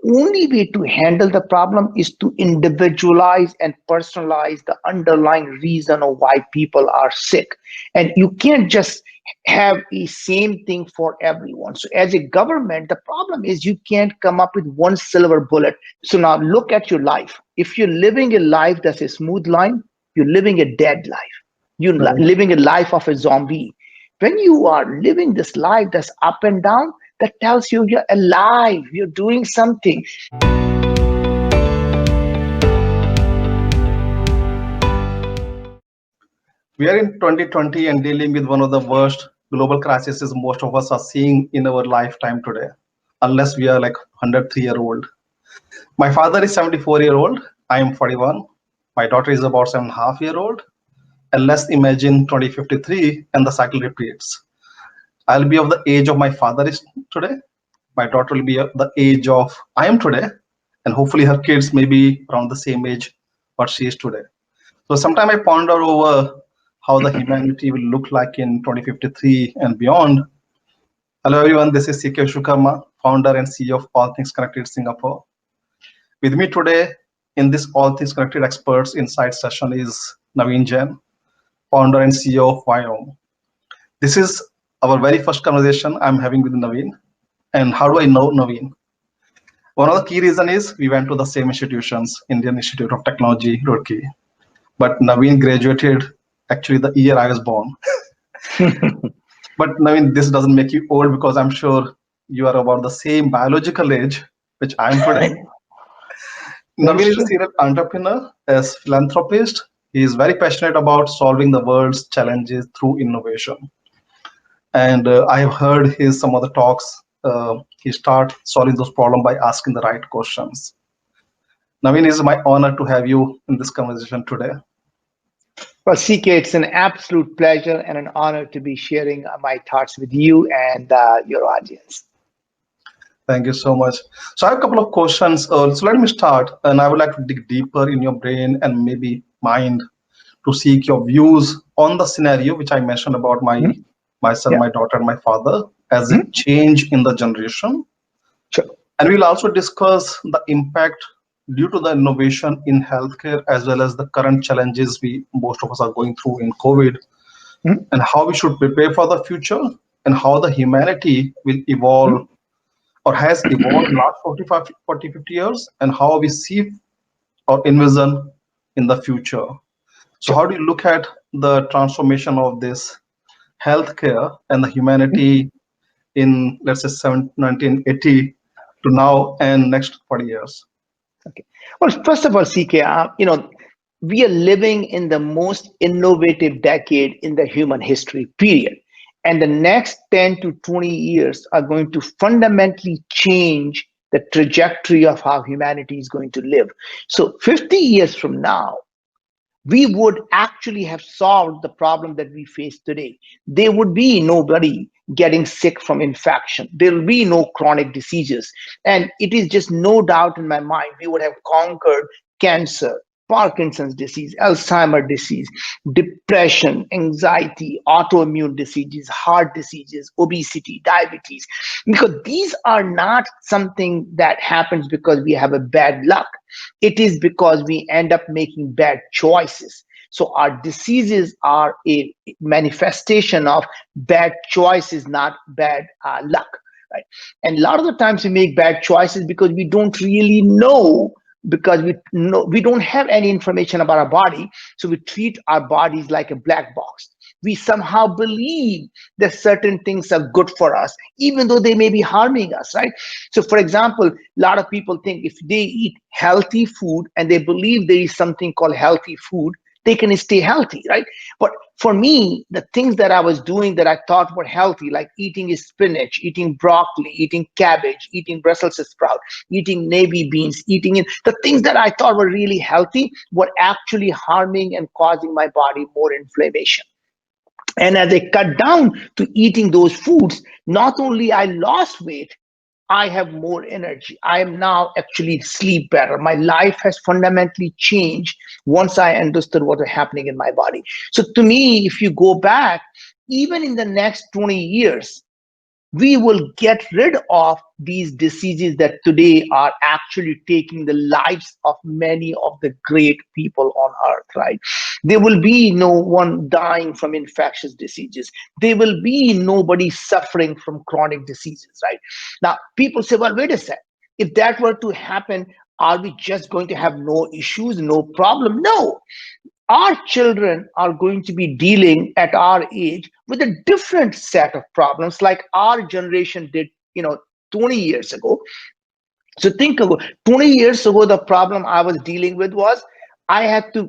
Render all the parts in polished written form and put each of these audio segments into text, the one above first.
only way to handle the problem is to individualize and personalize the underlying reason of why people are sick. And you can't just have a same thing for everyone. So as a government, the problem is you can't come up with one silver bullet. So now look at your life. If you're living a life that's a smooth line, you're living a dead life. You're Right. living a life of a zombie. When you are living this life that's up and down, that tells you you're alive, you're doing something. We are in 2020 and dealing with one of the worst global crises most of us are seeing in our lifetime today, unless we are like 103-year-old. My father is 74-year-old. I am 41. My daughter is about 7.5-year-old. And let's imagine 2053 and the cycle repeats. I'll be of the age of my father is today. My daughter will be of the age of I am today. And hopefully her kids may be around the same age what she is today. So sometimes I ponder over how the humanity will look like in 2053 and beyond. Hello everyone, this is C K Vishwakarma, founder and CEO of All Things Connected Singapore. With me today in this All Things Connected Experts Insight session is Naveen Jain, founder and CEO of Viome. This is our very first conversation I'm having with Naveen. And how do I know Naveen? One of the key reasons is we went to the same institutions, Indian Institute of Technology, Roorkee. But Naveen graduated actually the year I was born. But Naveen, this doesn't make you old because I'm sure you are about the same biological age which I'm today. That Naveen is is a true. serial entrepreneur, as philanthropist. He is very passionate about solving the world's challenges through innovation. And I have heard his some other talks. He start solving those problems by asking the right questions. Naveen, it is my honor to have you in this conversation today. Well, CK, it's an absolute pleasure and an honor to be sharing my thoughts with you and your audience. Thank you so much. So I have a couple of questions. So let me start, and I would like to dig deeper in your brain and maybe mind to seek your views on the scenario which I mentioned about Mhm. my son, Yeah. my daughter, and my father as a Mhm. change in the generation. Sure. And we'll also discuss the impact due to the innovation in healthcare as well as the current challenges we most of us are going through in COVID, Mhm. and how we should prepare for the future and how the humanity will evolve Mhm. or has evolved in the last 45, 40, 50 years, and how we see or envision in the future. So Sure. how do you look at the transformation of this healthcare and the Mhm. humanity in, let's say, 1980 to now and next 40 years? Okay. Well, first of all, CK, we are living in the most innovative decade in the human history, period. And the next 10 to 20 years are going to fundamentally change the trajectory of how humanity is going to live. So 50 years from now, we would actually have solved the problem that we face today. There would be nobody getting sick from infection. There will be no chronic diseases. And it is just no doubt in my mind, we would have conquered cancer, Parkinson's disease, Alzheimer's disease, depression, anxiety, autoimmune diseases, heart diseases, obesity, diabetes, because these are not something that happens because we have a bad luck. It is because we end up making bad choices. So our diseases are a manifestation of bad choices, not bad luck. Right? And a lot of the times we make bad choices because we don't really know, because we don't have any information about our body, so we treat our bodies like a black box. We somehow believe that certain things are good for us even though they may be harming us, right? So for example, a lot of people think if they eat healthy food and they believe there is something called healthy food, they can stay healthy, right? But for me, the things that I was doing that I thought were healthy, like eating spinach, eating broccoli, eating cabbage, eating Brussels sprout, eating navy beans, the things that I thought were really healthy were actually harming and causing my body more inflammation. And as I cut down to eating those foods, not only I lost weight, I have more energy. I am now actually sleep better. My life has fundamentally changed once I understood what was happening in my body. So to me, if you go back, even in the next 20 years, we will get rid of these diseases that today are actually taking the lives of many of the great people on earth, right? There will be no one dying from infectious diseases. There will be nobody suffering from chronic diseases, right? Now, people say, well, wait a sec. If that were to happen, are we just going to have no issues, no problem? No, our children are going to be dealing at our age with a different set of problems like our generation did, 20 years ago. So think about 20 years ago, the problem I was dealing with was I had to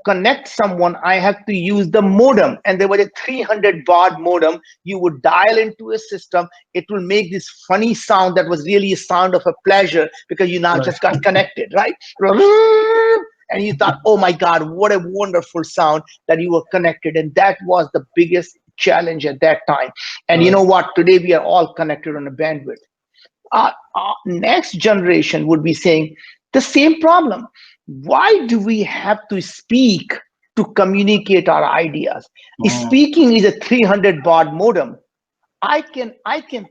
connect someone, I had to use the modem, and there was a 300 baud modem. You would dial into a system, it will make this funny sound that was really a sound of a pleasure because you now Right. just got connected, right? And you thought, oh my God, what a wonderful sound that you were connected. And that was the biggest challenge at that time. And you Right. know what? Today we are all connected on a bandwidth. Our next generation would be saying the same problem. Why do we have to speak to communicate our ideas? Mm. Speaking is a 300 baud modem. I can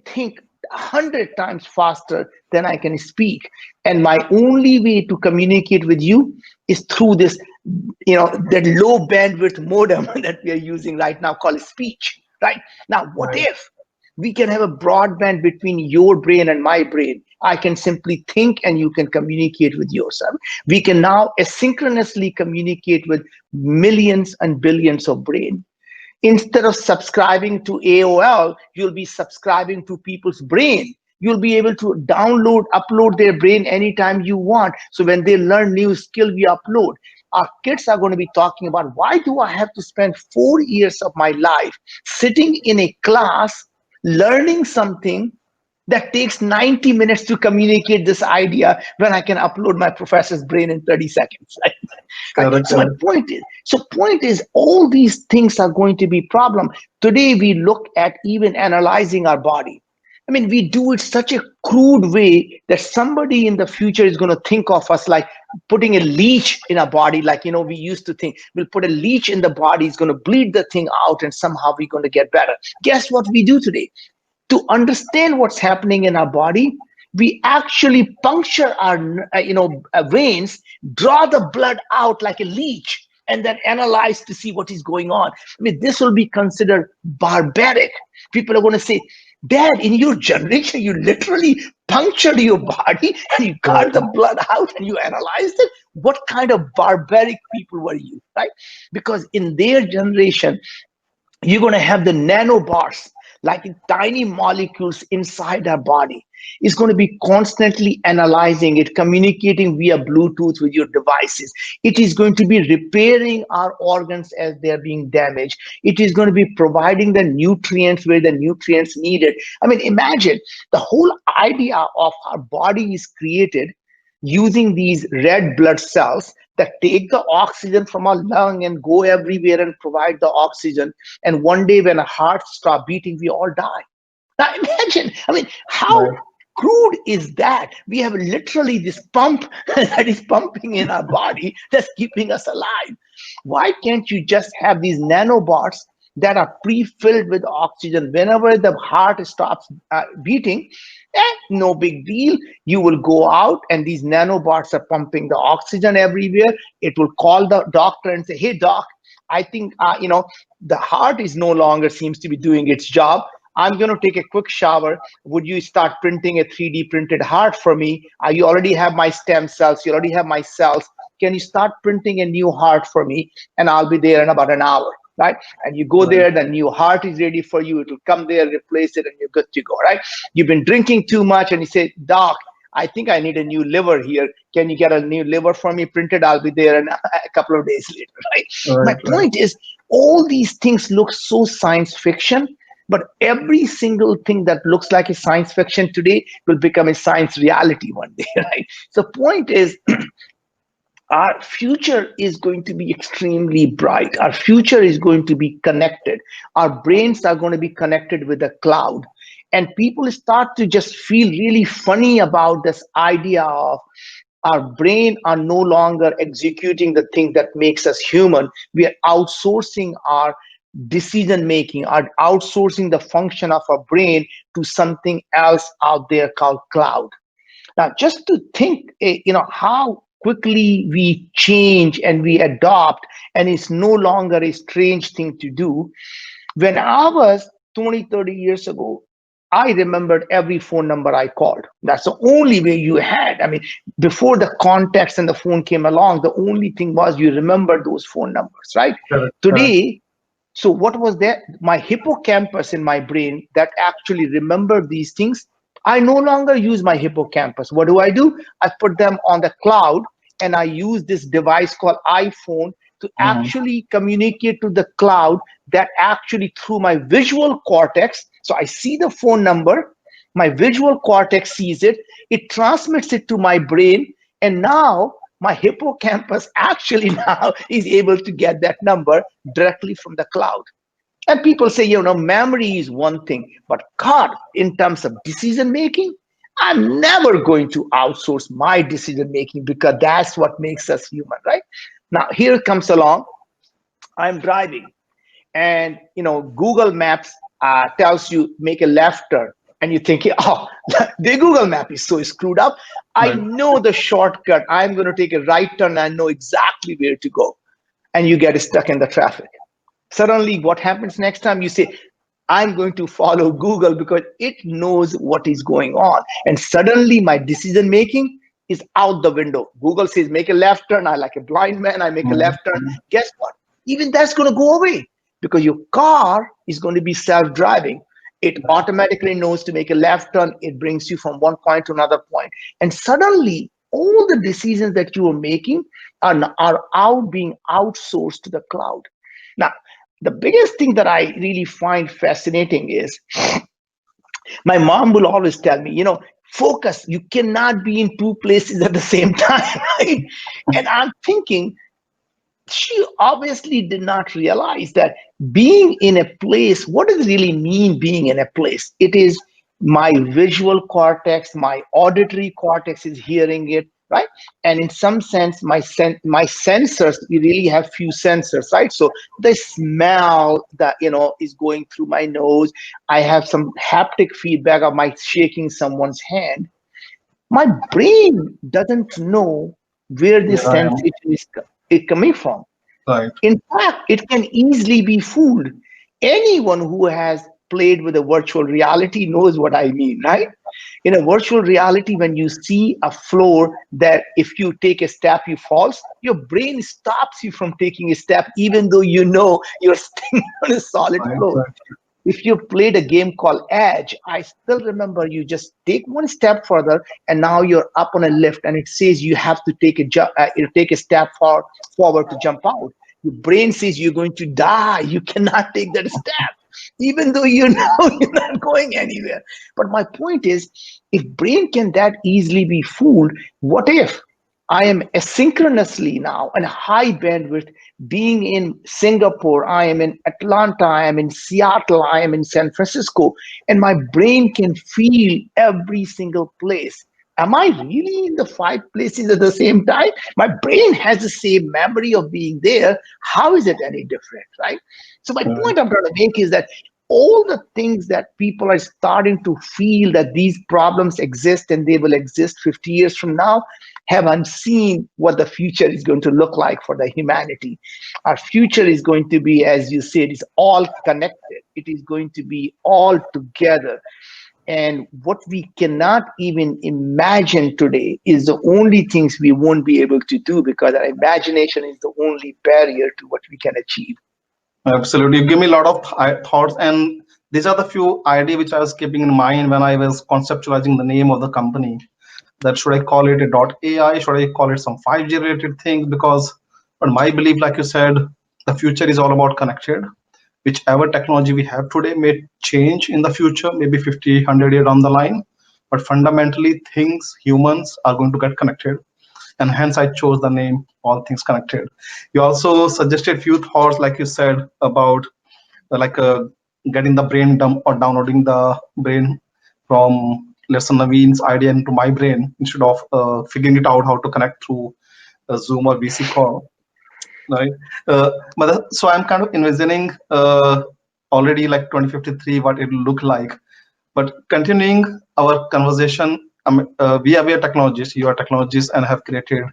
think 100 times faster than I can speak, and my only way to communicate with you is through this, that low bandwidth modem that we are using right now called speech. Right now, what Right. if we can have a broadband between your brain and my brain? I can simply think and you can communicate with yourself. We can now asynchronously communicate with millions and billions of brain. Instead of subscribing to AOL, you'll be subscribing to people's brain. You'll be able to upload their brain anytime you want. So when they learn new skill, we upload. Our kids are going to be talking about, why do I have to spend 4 years of my life sitting in a class learning something that takes 90 minutes to communicate this idea when I can upload my professor's brain in 30 seconds, right? Right. Correct. So my Correct. point is all these things are going to be problem. Today we look at even analyzing our body. I mean, we do it such a crude way that somebody in the future is going to think of us like putting a leech in our body, like we used to think we'll put a leech in the body, it's going to bleed the thing out, and somehow we're going to get better. Guess what we do today? To understand what's happening in our body, we actually puncture our veins, draw the blood out like a leech, and then analyze to see what is going on. I mean, this will be considered barbaric. People are going to say, Dad, in your generation, you literally punctured your body and you got Right. the blood out and you analyzed it. What kind of barbaric people were you, right? Because in their generation, you're going to have the nanobars, like tiny molecules inside our body. It's going to be constantly analyzing it, communicating via Bluetooth with your devices. It is going to be repairing our organs as they're being damaged. It is going to be providing the nutrients where the nutrients needed. I mean, imagine the whole idea of our body is created using these red blood cells that take the oxygen from our lung and go everywhere and provide the oxygen. And one day when a heart stops beating, we all die. Now imagine, I mean, how Right. crude is that? We have literally this pump that is pumping in our body that's keeping us alive. Why can't you just have these nanobots that are pre-filled with oxygen? Whenever the heart stops beating, no big deal. You will go out and these nanobots are pumping the oxygen everywhere. It will call the doctor and say, hey doc, I think the heart is no longer seems to be doing its job. I'm going to take a quick shower. Would you start printing a 3D printed heart for me? You already have my stem cells. You already have my cells. Can you start printing a new heart for me? And I'll be there in about an hour, right? And you go Right. there, the new heart is ready for you. It will come there, replace it, and you're good to go, right? You've been drinking too much, and you say, Doc, I think I need a new liver here. Can you get a new liver for me printed? I'll be there in a couple of days later, right? My Right. Right. point is, all these things look so science fiction, but every single thing that looks like a science fiction today will become a science reality one day, right? So point is, our future is going to be extremely bright. Our future is going to be connected. Our brains are going to be connected with the cloud. And people start to just feel really funny about this idea of our brain are no longer executing the thing that makes us human. We are outsourcing our decision making, are outsourcing the function of our brain to something else out there called cloud. Now, just to think, how quickly we change and we adopt, and it's no longer a strange thing to do. When I was 20, 30 years ago, I remembered every phone number I called. That's the only way you had. I mean, before the contacts and the phone came along, the only thing was you remembered those phone numbers, right? Correct. Correct. Today, so what was that? My hippocampus in my brain that actually remembered these things. I no longer use my hippocampus. What do? I put them on the cloud, and I use this device called iPhone to Mhm. actually communicate to the cloud that actually through my visual cortex. So I see the phone number, my visual cortex sees it, it transmits it to my brain, and now my hippocampus actually now is able to get that number directly from the cloud. And people say, memory is one thing, but God, in terms of decision making, I'm never going to outsource my decision making because that's what makes us human, right? Now, here comes along, I'm driving, and Google Maps tells you make a left turn, and you're thinking, oh, the Google Map is so screwed up. I Right. know the shortcut. I'm going to take a right turn. I know exactly where to go, and you get stuck in the traffic. Suddenly, what happens next time? You say, I'm going to follow Google because it knows what is going on. And suddenly my decision making is out the window. Google says, make a left turn. I, like a blind man, I make a Mhm. left turn. Guess what? Even that's going to go away because your car is going to be self driving. It automatically knows to make a left turn. It brings you from one point to another point. And suddenly, all the decisions that you are making are out being outsourced to the cloud. Now, the biggest thing that I really find fascinating is my mom will always tell me, focus, you cannot be in two places at the same time, right? And I'm thinking, she obviously did not realize that being in a place, what does it really mean being in a place? It is my visual cortex, my auditory cortex is hearing it, right? And in some sense, my sensors, we really have few sensors, right? So the smell that is going through my nose, I have some haptic feedback of my shaking someone's hand. My brain doesn't know where Yeah, this I am. sensation is coming from. Right. In fact, it can easily be fooled. Anyone who has played with a virtual reality knows what I mean, right? In a virtual reality, when you see a floor that if you take a step, you falls, your brain stops you from taking a step, even though you're standing on a solid Right. floor. Right. If you played a game called Edge, I still remember you just take one step further, and now you're up on a lift, and it says you have to take a step forward to jump out. Your brain says you're going to die. You cannot take that step, even though you know you're not going anywhere. But my point is, if brain can that easily be fooled, what if I am asynchronously now on a high bandwidth, being in Singapore, I am in Atlanta, I am in Seattle, I am in San Francisco, and my brain can feel every single place. Am I really in the five places at the same time? My brain has the same memory of being there. How is it any different, right? So my Right. point I'm trying to make is that all the things that people are starting to feel that these problems exist and they will exist 50 years from now haven't seen what the future is going to look like for the humanity. Our future is going to be, as you said, is all connected. It is going to be all together. And what we cannot even imagine today is the only things we won't be able to do because our imagination is the only barrier to what we can achieve. Absolutely. You give me a lot of thoughts, and these are the few idea which I was keeping in mind when I was conceptualizing the name of the company. That should I call it a .ai? Should I call it some 5G related things? Because, but my belief, like you said, the future is all about connected. Whichever technology we have today may change in the future, maybe 50, 100 years down the line. But fundamentally, things, humans are going to get connected. And hence I chose the name All Things Connected. You also suggested few thoughts, like you said, about like getting the brain dump or downloading the brain from let's say Naveen's idea into my brain instead of figuring it out how to connect through a Zoom or VC call. right? So I'm kind of envisioning already like 2053 what it will look like. But continuing our conversation, we are technologists, you are technologists, and have created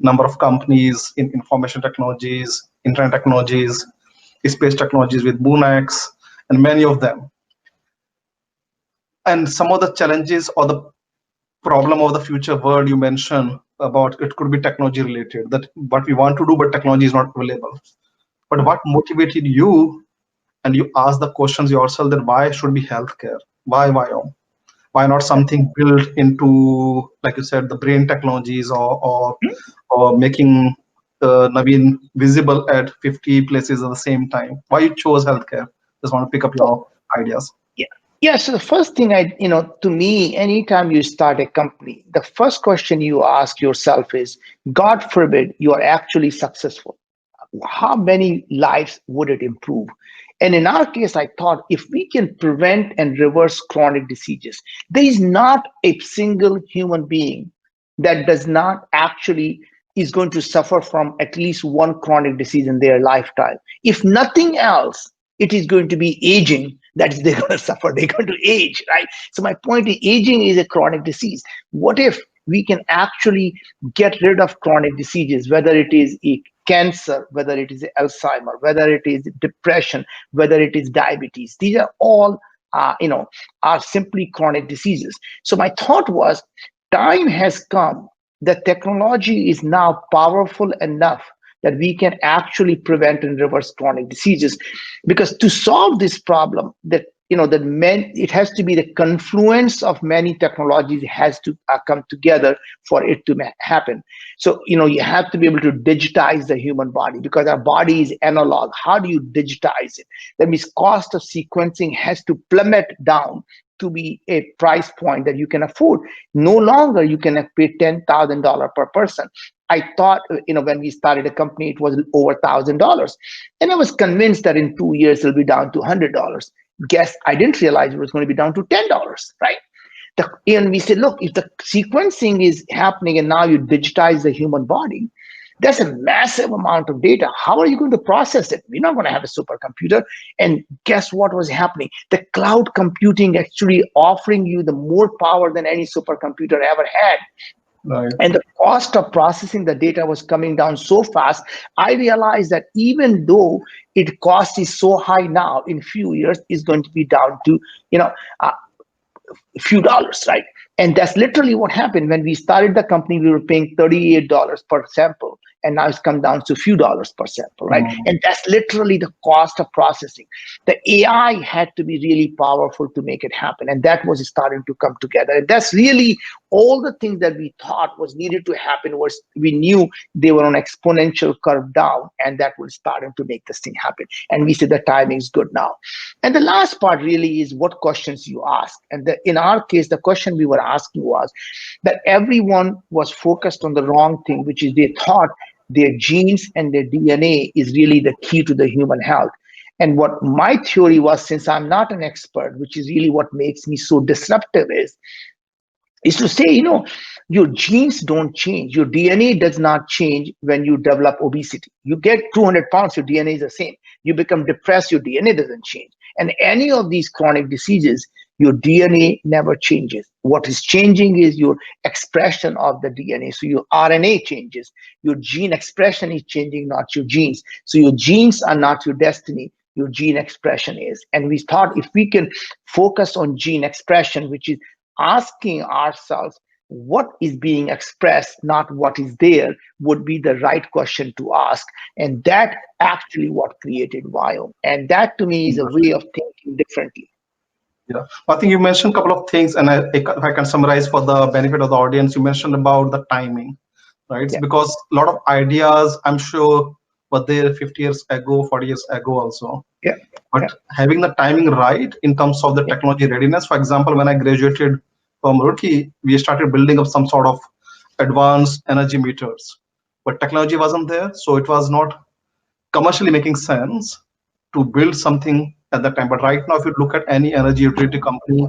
number of companies in information technologies, internet technologies, space technologies with MoonX, and many of them. And some of the challenges or the problem of the future world you mentioned about it could be technology related, that what we want to do, but technology is not available. But what motivated you, and you ask the questions yourself, that why should be healthcare? Why not something built into, like you said, the brain technologies, or making Naveen visible at 50 places at the same time? Why you chose healthcare? Just want to pick up your ideas. Yeah. Yeah. So the first thing to me, anytime you start a company, the first question you ask yourself is, God forbid you are actually successful, how many lives would it improve? And in our case, I thought if we can prevent and reverse chronic diseases, there is not a single human being that does not actually is going to suffer from at least one chronic disease in their lifetime. If nothing else, it is going to be aging that they're going to suffer. They're going to age, right? So my point is, aging is a chronic disease. What if we can actually get rid of chronic diseases, whether it is a cancer, whether it is Alzheimer, whether it is depression, whether it is diabetes? These are all, are simply chronic diseases. So my thought was, time has come. The technology is now powerful enough that we can actually prevent and reverse chronic diseases. Because to solve this problem, it has to be the confluence of many technologies has to come together for it to happen. So you have to be able to digitize the human body, because our body is analog. How do you digitize it? That means cost of sequencing has to plummet down to be a price point that you can afford. No longer you can pay $10,000 per person. I thought, when we started a company, it was over $1,000. And I was convinced that in 2 years, it'll be down to $100. Guess I didn't realize it was going to be down to $10, right? And we said, look, if the sequencing is happening and now you digitize the human body, that's a massive amount of data. How are you going to process it? We're not going to have a supercomputer. And guess what was happening? The cloud computing actually offering you the more power than any supercomputer ever had. Right. And the cost of processing the data was coming down so fast. I realized that even though it cost is so high now, in few years is going to be down to a few dollars, right? And that's literally what happened. When we started the company, we were paying $38 per sample, and now it's come down to a few dollars per sample, right? And that's literally the cost of processing. The AI had to be really powerful to make it happen, and that was starting to come together. And that's really all the things that we thought was needed to happen. Was we knew they were on exponential curve down, and that was starting to make this thing happen. And we said the timing is good now. And the last part really is what questions you ask. And in our case, the question we were asking was that everyone was focused on the wrong thing, which is they thought their genes and their DNA is really the key to the human health. And what my theory was, since I'm not an expert, which is really what makes me so disruptive, is to say, your genes don't change. Your DNA does not change when you develop obesity. You get 200 pounds, your DNA is the same. You become depressed, your DNA doesn't change. And any of these chronic diseases, your DNA never changes. What is changing is your expression of the DNA. So your RNA changes. Your gene expression is changing, not your genes. So your genes are not your destiny. Your gene expression is. And we thought if we can focus on gene expression, which is asking ourselves what is being expressed, not what is there, would be the right question to ask. And that actually what created Viome. And that to me is a way of thinking differently. Yeah, I think you mentioned a couple of things, and if I can summarize for the benefit of the audience, you mentioned about the timing, right? Yeah. Because a lot of ideas, I'm sure, were there 50 years ago, 40 years ago also. Yeah. But having the timing right in terms of the technology readiness. For example, when I graduated from Roorkee, we started building up some sort of advanced energy meters, but technology wasn't there, so it was not commercially making sense to build something at that time. But right now, if you look at any energy utility company,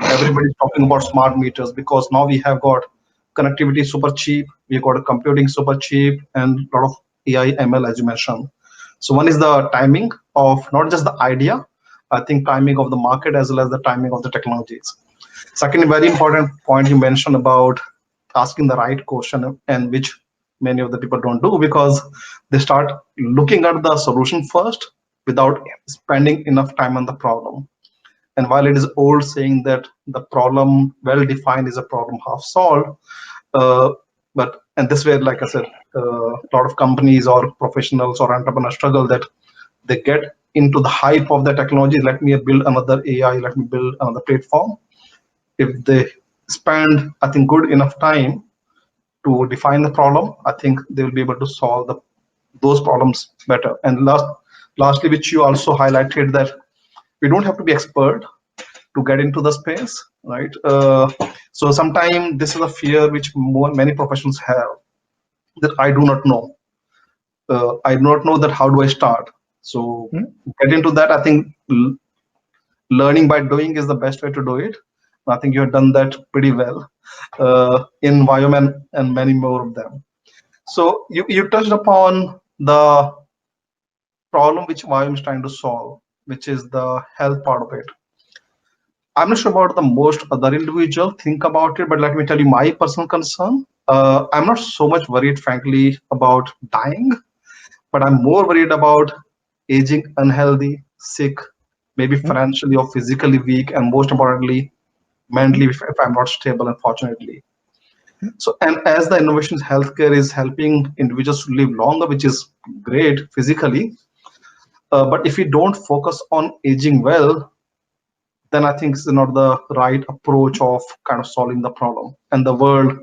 everybody's talking about smart meters, because now we have got connectivity super cheap, we got computing super cheap, and a lot of AI, ML, as you mentioned. So one is the timing of not just the idea, I think timing of the market as well as the timing of the technologies. Second, very important point you mentioned about asking the right question, and which many of the people don't do because they start looking at the solution first without spending enough time on the problem. And while it is old saying that the problem well defined is a problem half solved, uh, but and this way, like I said, a lot of companies or professionals or entrepreneurs struggle that they get into the hype of the technology. Let me build another AI. Let me build another platform. If they spend, I think, good enough time to define the problem, I think they will be able to solve those problems better. And lastly, which you also highlighted, that we don't have to be expert to get into the space, right? So sometimes this is a fear which many professionals have, that I do not know. I do not know that how do I start. So Hmm? get into that. I think learning by doing is the best way to do it. I think you have done that pretty well in Viome and many more of them. So you touched upon the problem which Viome is trying to solve, which is the health part of it. I'm not sure about the most other individual think about it, but let me tell you my personal concern. I'm not so much worried, frankly, about dying, but I'm more worried about aging unhealthy, sick, maybe Hmm? financially or physically weak, and most importantly, Hmm? mentally if I'm not stable, unfortunately. So, and as the innovations healthcare is helping individuals to live longer, which is great physically, but if we don't focus on aging well, then I think it's not the right approach of kind of solving the problem. And the world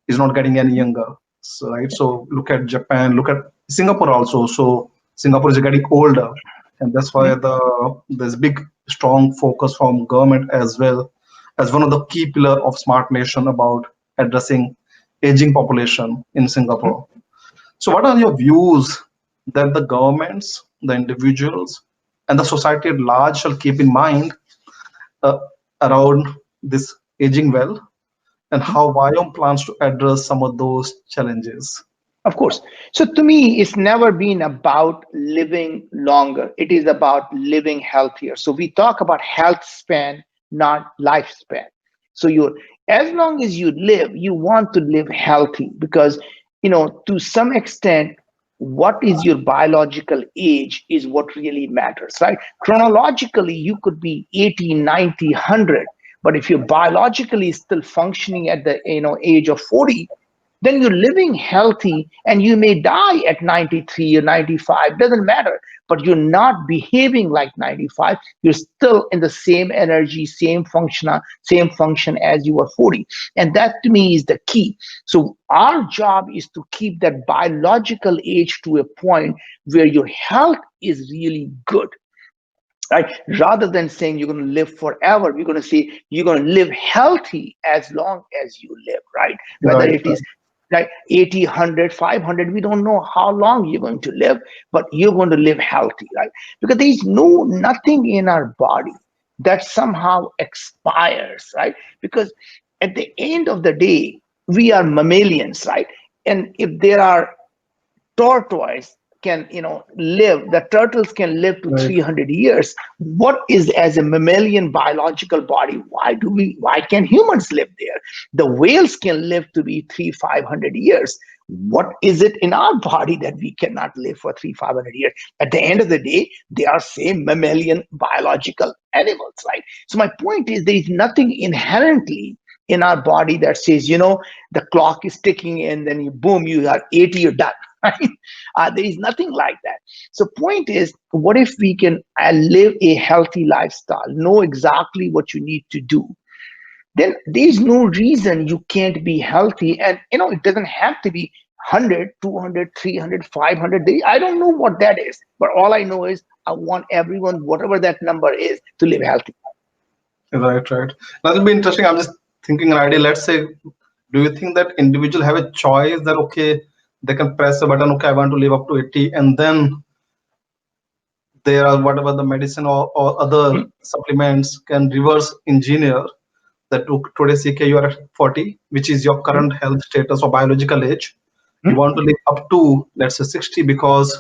is not getting any younger. So, right. So look at Japan, look at Singapore also. So Singapore is getting older, and that's why Hmm? there's big strong focus from government as well as one of the key pillar of smart nation about addressing aging population in Hmm? Singapore. So what are your views that the governments, the individuals, and the society at large shall keep in mind uh, around this aging well, and Hmm? how Viome plans to address some of those challenges? Of course. So to me, it's never been about living longer. It is about living healthier. So we talk about health span, not lifespan. So you're as long as you live, you want to live healthy because to some extent, what is your biological age is what really matters, right? Chronologically, you could be 80, 90, 100, but if you're biologically still functioning at the age of 40, then you're living healthy and you may die at 93 or 95, doesn't matter, but you're not behaving like 95. You're still in the same energy, same function as you were 40. And that to me is the key. So our job is to keep that biological age to a point where your health is really good, right? Rather than saying you're going to live forever, we're going to say you're going to live healthy as long as you live, right? Whether Right, it right, is like 80, 100, 500, we don't know how long you're going to live, but you're going to live healthy, right? Because there's nothing in our body that somehow expires, right? Because at the end of the day, we are mammalians, right? And if there are tortoise can live, the turtles can live to right. 300 years, what is as a mammalian biological body, why can humans live there? The whales can live to be 300-500 years. What is it in our body that we cannot live for 300-500 years? At the end of the day, they are same mammalian biological animals, right? So my point is there is nothing inherently in our body that says the clock is ticking and then you boom, you are 80, you're done. Right? There is nothing like that. So point is, what if we can live a healthy lifestyle, know exactly what you need to do, then there's no reason you can't be healthy. And it doesn't have to be 100, 200, 300, 500. I don't know what that is, but all I know is I want everyone, whatever that number is, to live healthy. Right, right. That'll be interesting. I'm just thinking an idea. Let's say, do you think that individual have a choice that okay, they can press a button, okay, I want to live up to 80, and then there are whatever the medicine or other Hmm? supplements can reverse engineer that today CK you are at 40, which is your Hmm? current health status or biological age, You want to live up to, let's say, 60 because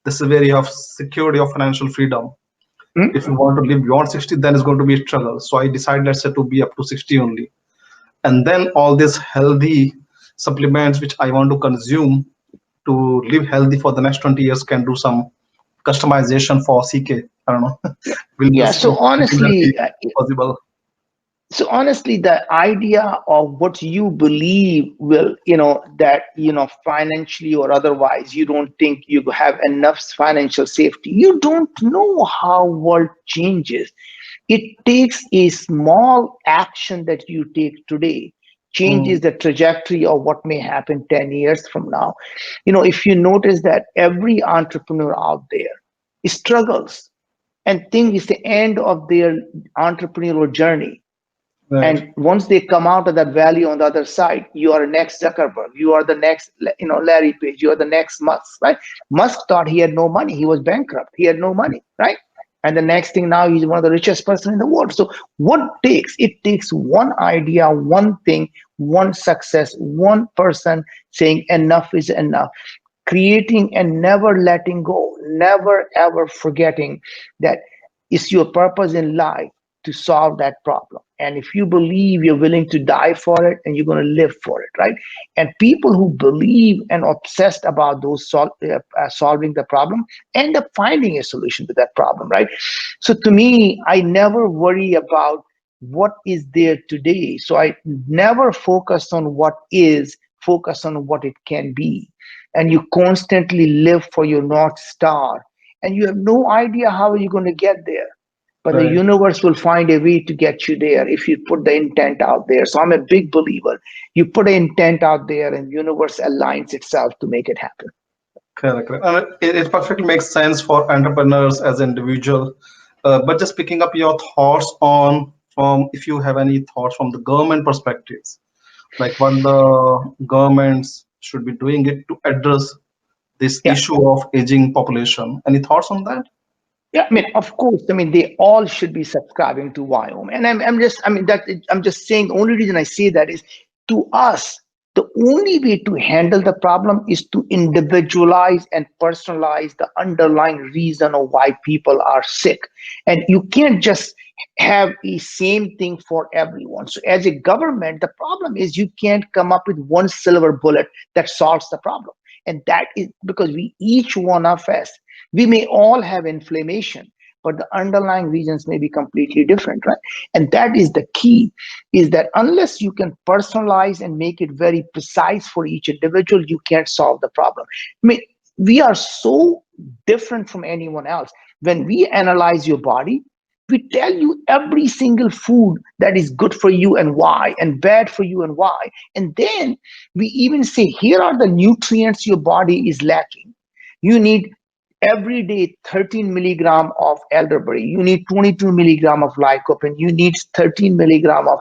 this is where you have security of financial freedom. Hmm? If you want to live beyond 60, then it's going to be a struggle. So I decided, let's say, to be up to 60 only. And then all these healthy supplements which I want to consume to live healthy for the next 20 years can do some customization for CK. I don't know. Will Yeah. this will that be possible? So honestly, the idea of what you believe will, that, financially or otherwise, you don't think you have enough financial safety. You don't know how world changes. It takes a small action that you take today changes Mm, the trajectory of what may happen 10 years from now. If you notice that every entrepreneur out there struggles and think it's the end of their entrepreneurial journey, right. and once they come out of that valley on the other side, you are next Zuckerberg, you are the next, Larry Page, you are the next Musk, right? Musk thought he had no money, he was bankrupt, he had no money, right? And the next thing, now he's one of the richest person in the world. So what takes it takes one idea, one thing, one success, one person saying enough is enough, creating and never letting go, never ever forgetting that it's your purpose in life to solve that problem. And if you believe, you're willing to die for it, and you're going to live for it, right? And people who believe and obsessed about those solving the problem end up finding a solution to that problem, right? So to me, I never worry about what is there today. So I never focus on what is, focus on what it can be. And you constantly live for your North Star. And you have no idea how you're going to get there. But the Right. universe will find a way to get you there if you put the intent out there. So I'm a big believer. You put an intent out there and universe aligns itself to make it happen. Correct. Correct. And it perfectly makes sense for entrepreneurs as individual. But just picking up your thoughts on from if you have any thoughts from the government perspectives, like what the governments should be doing it to address this Yeah. issue of aging population. Any thoughts on that? Yeah, I mean, of course, I mean, they all should be subscribing to Viome. And I'm just saying, the only reason I say that is, to us, the only way to handle the problem is to individualize and personalize the underlying reason of why people are sick. And you can't just have a same thing for everyone. So as a government, the problem is you can't come up with one silver bullet that solves the problem. And that is because each one of us, we may all have inflammation, but the underlying reasons may be completely different, right? And that is the key, is that unless you can personalize and make it very precise for each individual, you can't solve the problem. I mean, we are so different from anyone else. When we analyze your body, we tell you every single food that is good for you and why, and bad for you and why. And then we even say, here are the nutrients your body is lacking. You need every day 13 milligram of elderberry, you need 22 milligram of lycopene, you need 13 milligram of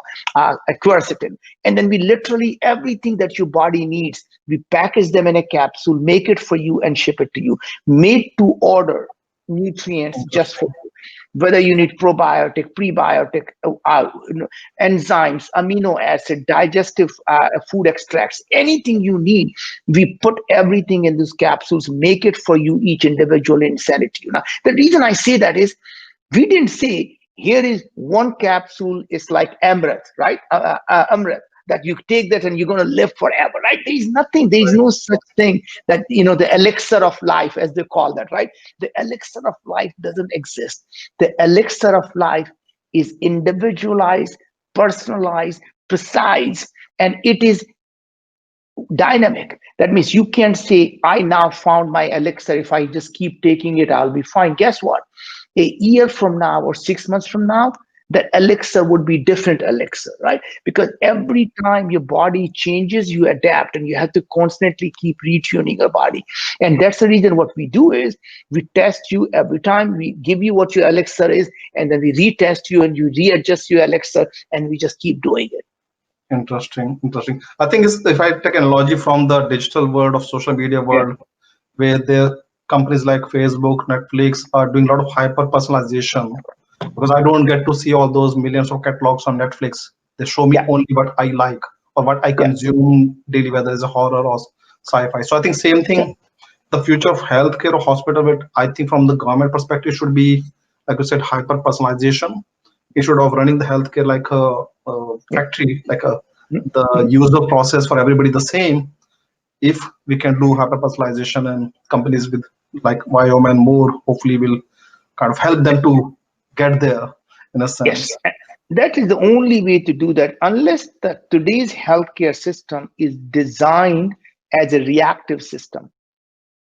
quercetin. And then we literally, everything that your body needs, we package them in a capsule, make it for you and ship it to you, made to order nutrients just for Interesting. you. Whether you need probiotic, prebiotic, enzymes, amino acid, digestive food extracts, anything you need, we put everything in these capsules, make it for you, each individual, and send it to you. Now, the reason I say that is, we didn't say here is one capsule is like Amrit, right? Amrit, that you take that and you're going to live forever, right? There is nothing, there is Right. no such thing that, the elixir of life, as they call that, right? The elixir of life doesn't exist. The elixir of life is individualized, personalized, precise, and it is dynamic. That means you can't say, I now found my elixir. If I just keep taking it, I'll be fine. Guess what? A year from now or 6 months from now, that elixir would be different elixir, right? Because every time your body changes, you adapt, and you have to constantly keep retuning your body. And that's the reason what we do is we test you every time, we give you what your elixir is, and then we retest you and you readjust your elixir, and we just keep doing it. Interesting. Interesting. I think it's, if I take analogy from the digital world of social media Yeah. world, where the companies like Facebook, Netflix are doing a lot of hyper personalization, because I don't get to see all those millions of catalogs on Netflix. They show me Yeah. only what I like or what I Yeah. consume daily, whether it's a horror or sci-fi. So I think same Yeah. thing. The future of healthcare or hospital, but I think from the government perspective should be, like you said, hyper personalization. Instead of running the healthcare like a Yeah. factory, like a Mhm. the Mhm. user process for everybody the same. If we can do hyper personalization, and companies with like Viome and more, hopefully will kind of help them to get there in a Yes. sense. That is the only way to do that, unless the today's healthcare system is designed as a reactive system.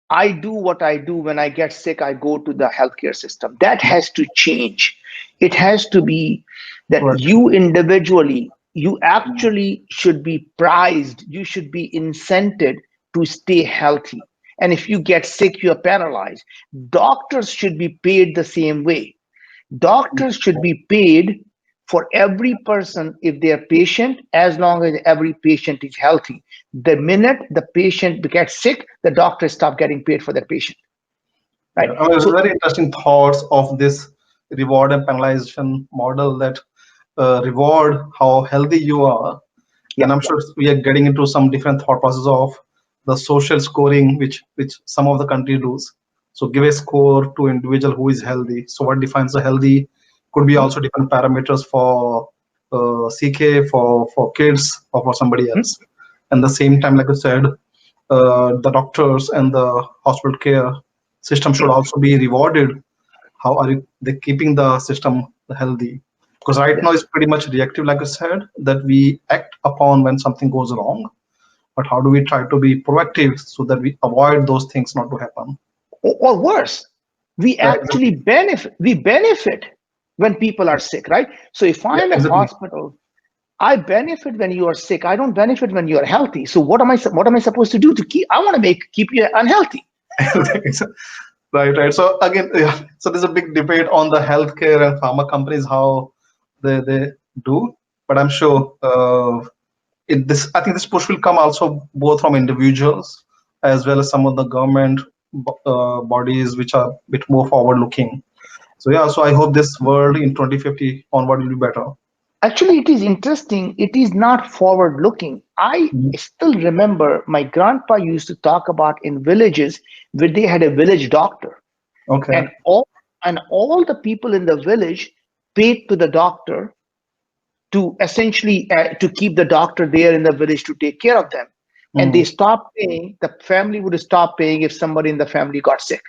I do what I do when I get sick, I go to the healthcare system. That has to change. It has to be that Correct. you individually, you actually should be prized, you should be incented to stay healthy. And if you get sick, you're paralyzed. Doctors should be paid the same way. Doctors should be paid for every person if they're patient, as long as every patient is healthy. The minute the patient gets sick, the doctor stop getting paid for that patient, Yeah, right? I mean, So very interesting thoughts of this reward and penalization model that reward how healthy you are. yeah, And I'm sure we are getting into some different thought process of the social scoring, which some of the countries do. So give a score to individual who is healthy. So what defines a healthy could be also different parameters for CK, for kids, or for somebody else. And the same time, like I said, the doctors and the hospital care system should also be rewarded. How are they keeping the system healthy? Because right yeah. now it's pretty much reactive, like I said, that we act upon when something goes wrong. But how do we try to be proactive so that we avoid those things not to happen? Or worse, we Right, actually exactly. benefit when people are sick, right? So if Yeah, I'm a exactly. hospital, I benefit when you are sick. I don't benefit when you are healthy. So what am I supposed to do to keep you unhealthy? Right, right. So again, yeah. So there's a big debate on the healthcare and pharma companies how they do, but I'm sure this I think this push will come also both from individuals as well as some of the government bodies which are a bit more forward looking. So yeah, so I hope this world in 2050 onward will be better. Actually, it is interesting. It is not forward looking. I Mhm. still remember my grandpa used to talk about in villages where they had a village doctor, Okay. and all the people in the village paid to the doctor to essentially to keep the doctor there in the village to take care of them. And they Mm. stopped paying. The family would stop paying if somebody in the family got sick.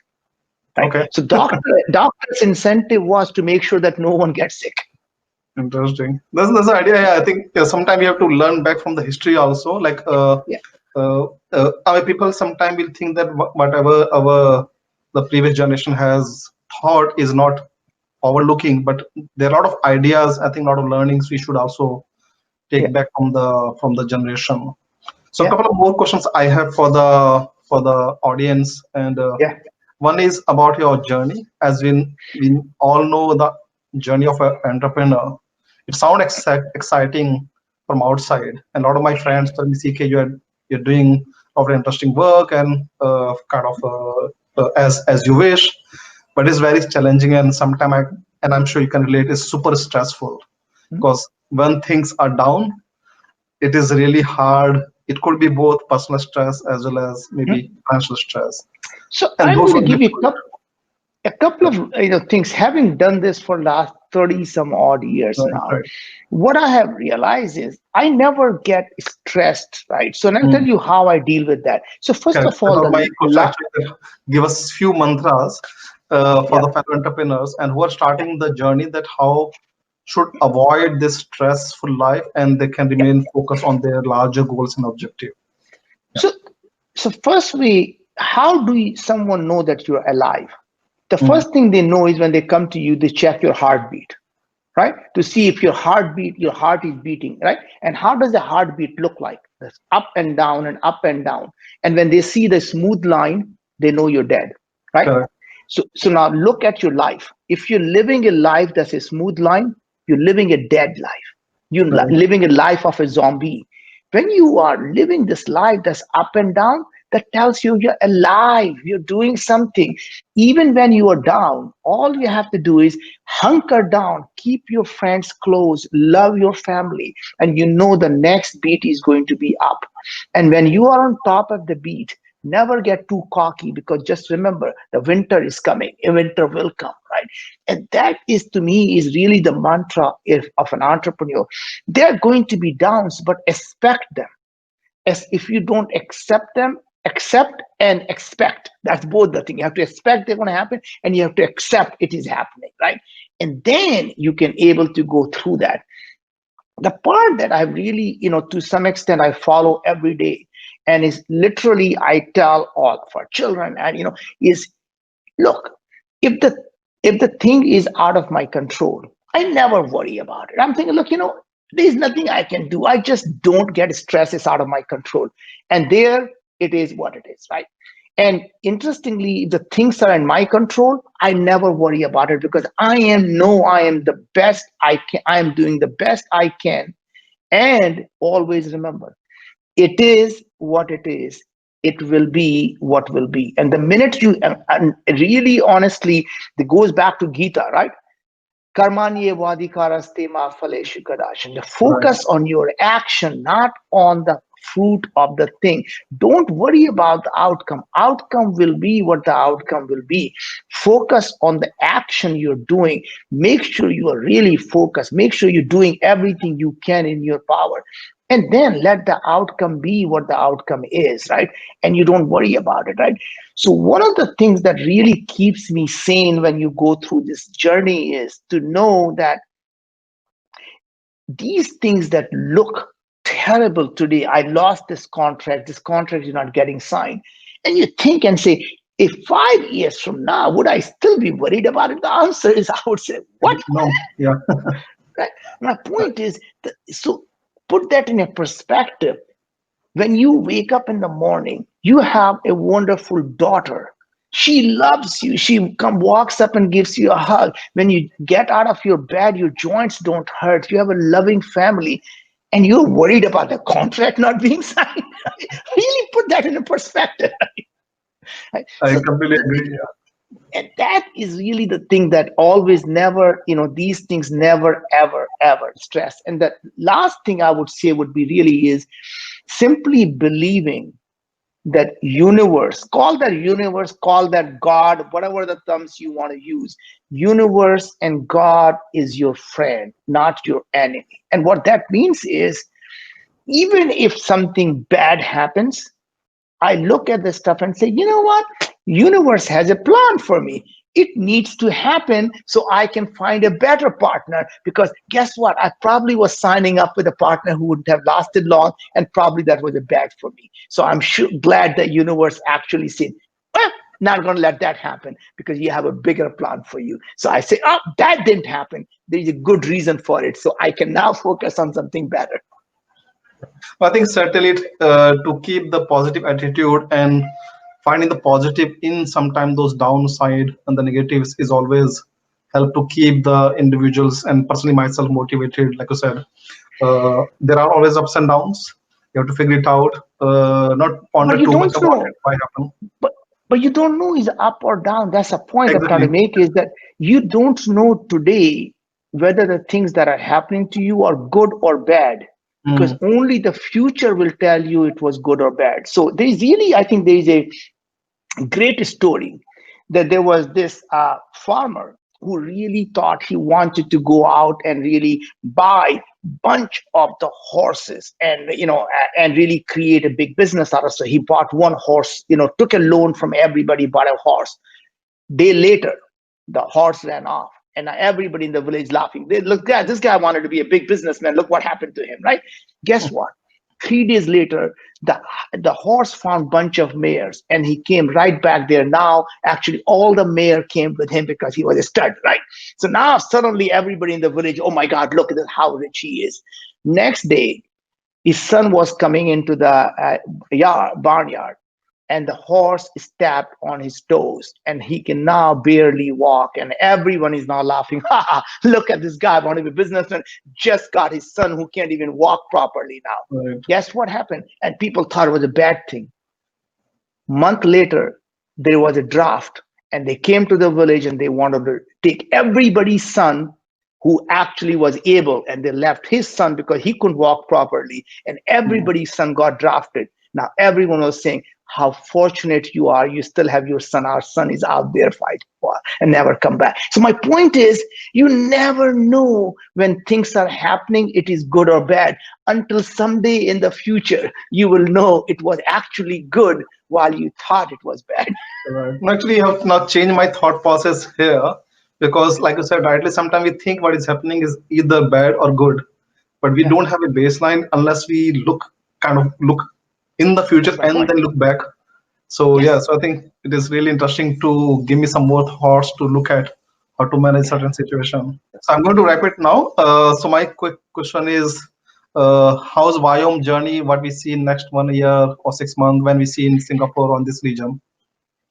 Right. Okay. So doctor's incentive was to make sure that no one gets sick. Interesting. That's the idea. Yeah, I think sometimes you have to learn back from the history also. Like Yeah. our people sometimes will think that whatever our the previous generation has thought is not forward looking, but there are a lot of ideas. I think a lot of learnings we should also Yeah. take back from the generation. So a Yeah. couple of more questions I have for the audience, and Yeah. one is about your journey. As we all know the journey of an entrepreneur. It sounds exciting from outside, and a lot of my friends tell me, CK, you're doing a lot of interesting work and kind of as you wish, but it's very challenging, and sometimes and I'm sure you can relate, it's super stressful Mhm. because when things are down, it is really hard. It could be both personal stress as well as maybe Mhm. financial stress, So and I'm those going to are give you difficult. a couple of things. Having done this for last 30 some odd years Right, now, right. what I have realized is I never get stressed, right? So and I'll tell Mm. you how I deal with that. So first Correct. of That all, was my question actually. Give us few mantras for yeah. the fellow entrepreneurs and who are starting the journey, that how should avoid this stressful life and they can remain focused on their larger goals and objective. Yeah. So first how do someone know that you're alive? The Mm. first thing they know is when they come to you, they check your heartbeat, right? To see if your heart is beating, right? And how does the heartbeat look like? That's up and down and up and down. And when they see the smooth line, they know you're dead, right? Correct. So now look at your life. If you're living a life that's a smooth line, you're living a dead life. You're Correct. living a life of a zombie. When you are living this life that's up and down, that tells you you're alive, you're doing something. Even when you are down, all you have to do is hunker down, keep your friends close, love your family, and you know the next beat is going to be up. And when you are on top of the beat, never get too cocky, because just remember the winter is coming, a winter will come, right? And that is, to me, is really the mantra of an entrepreneur. There are going to be downs, but expect them. As if you don't accept them, accept and expect. That's both the thing. You have to expect they're going to happen, and you have to accept it is happening, right? And then you can able to go through that. The part that I really, to some extent, I follow every day, and is literally I tell all of our children, and is, look, if the if the thing is out of my control, I never worry about it. I'm thinking, look, there's nothing I can do. I just don't get stressed. It's out of my control. And there it is what it is, right? And interestingly, if the things are in my control, I never worry about it, because I am the best I can. I am doing the best I can. And always remember, it is what it is. It will be what will be. And the minute you, and really honestly, it goes back to Gita, right? Karmanye vadikaraste ma phaleshu kadashan. The Right. focus on your action, not on the fruit of the thing. Don't worry about the outcome. Outcome will be what the outcome will be. Focus on the action you're doing. Make sure you are really focused. Make sure you're doing everything you can in your power. And then let the outcome be what the outcome is, right? And you don't worry about it, right? So, one of the things that really keeps me sane when you go through this journey is to know that these things that look terrible today, I lost this contract is not getting signed. And you think and say, if 5 years from now, would I still be worried about it? The answer is, I would say, what? No. Yeah. Right? My point is, so put that in a perspective. When you wake up in the morning, you have a wonderful daughter. She loves you. She walks up and gives you a hug. When you get out of your bed, your joints don't hurt. You have a loving family, and you're worried about the contract not being signed. Really put that in a perspective. Right? I So completely agree. Yeah. and that is really the thing that always never, these things never, ever, ever stress. And the last thing I would say would be really is simply believing that universe, call that God, whatever the terms you want to use. Universe and God is your friend, not your enemy. And what that means is, even if something bad happens, I look at this stuff and say, you know what? Universe has a plan for me. It needs to happen so I can find a better partner. Because guess what? I probably was signing up with a partner who wouldn't have lasted long, and probably that was a bad for me. So I'm glad that universe actually said, not going to let that happen, because you have a bigger plan for you. So I say, oh, that didn't happen. There's a good reason for it. So I can now focus on something better. I think certainly to keep the positive attitude and finding the positive in sometimes those downside and the negatives is always help to keep the individuals and personally myself motivated. Like you said, there are always ups and downs. You have to figure it out. Not But ponder you too much don't about it. know. Why happen? but but you don't know is up or down. That's a point I'm trying Exactly. to make, is that you don't know today whether the things that are happening to you are good or bad, because Mm. only the future will tell you it was good or bad. So there's really, I think there is a great story that there was this farmer who really thought he wanted to go out and really buy bunch of the horses, and and really create a big business out of it. So he bought one horse, took a loan from everybody, bought a horse. Day later, the horse ran off, and everybody in the village laughing. They look, guys, this guy wanted to be a big businessman. Look what happened to him, right? Guess what? 3 days later, the horse found bunch of mares, and he came right back there. Now, actually, all the mare came with him because he was a stud, right? So now suddenly everybody in the village, oh my God, look at this, how rich he is. Next day, his son was coming into the barnyard, and the horse stepped on his toes, and he can now barely walk, and everyone is now laughing. Ha ha, look at this guy, want to be a businessman, just got his son who can't even walk properly now. Right. Guess what happened? And people thought it was a bad thing. Month later, there was a draft, and they came to the village and they wanted to take everybody's son who actually was able, and they left his son because he couldn't walk properly, and everybody's son got drafted. Now everyone was saying how fortunate you are, you still have your son. Our son is out there fighting for and never come back. So my point is, you never know when things are happening, it is good or bad, until someday in the future you will know it was actually good while you thought it was bad. Right. Actually, I have not changed my thought process here because, like you said rightly, sometimes we think what is happening is either bad or good, but we Yeah, don't have a baseline unless we look in the future that's my and point. then look back. So Yes. yeah, so I think it is really interesting to give me some more thoughts to look at how to manage Yeah. certain situation. So I'm going to wrap it now. So my quick question is, how's Viome journey? What we see in next 1 year or 6 months when we see in Singapore on this region?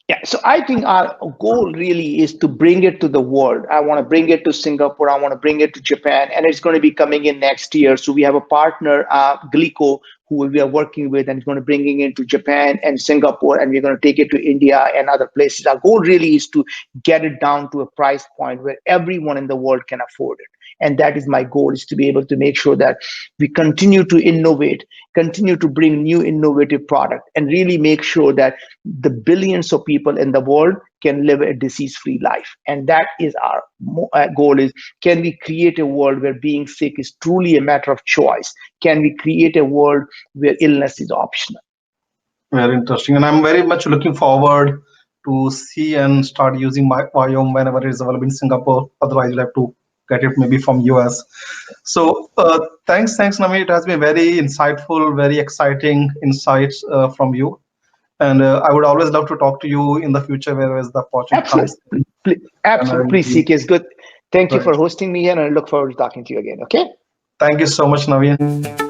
Yeah, so I think our goal really is to bring it to the world. I want to bring it to Singapore. I want to bring it to Japan, and it's going to be coming in next year. So we have a partner, Glico, who we are working with, and it's going to bringing it to Japan and Singapore, and we're going to take it to India and other places. Our goal really is to get it down to a price point where everyone in the world can afford it. And that is my goal, is to be able to make sure that we continue to innovate, continue to bring new innovative product, and really make sure that the billions of people in the world can live a disease-free life. And that is our goal, is can we create a world where being sick is truly a matter of choice? Can we create a world where illness is optional? Very interesting, and I'm very much looking forward to see and start using my Viome whenever it is available in Singapore. Otherwise, you'll have to get it maybe from US. So thanks, Nami. It has been very insightful, very exciting insights from you. And I would always love to talk to you in the future, whereas the opportunity comes. Absolutely. And I Absolutely. will Please, be CK, is good. Thank you right. for hosting me here, and I look forward to talking to you again. Okay. Thank you so much, Naveen.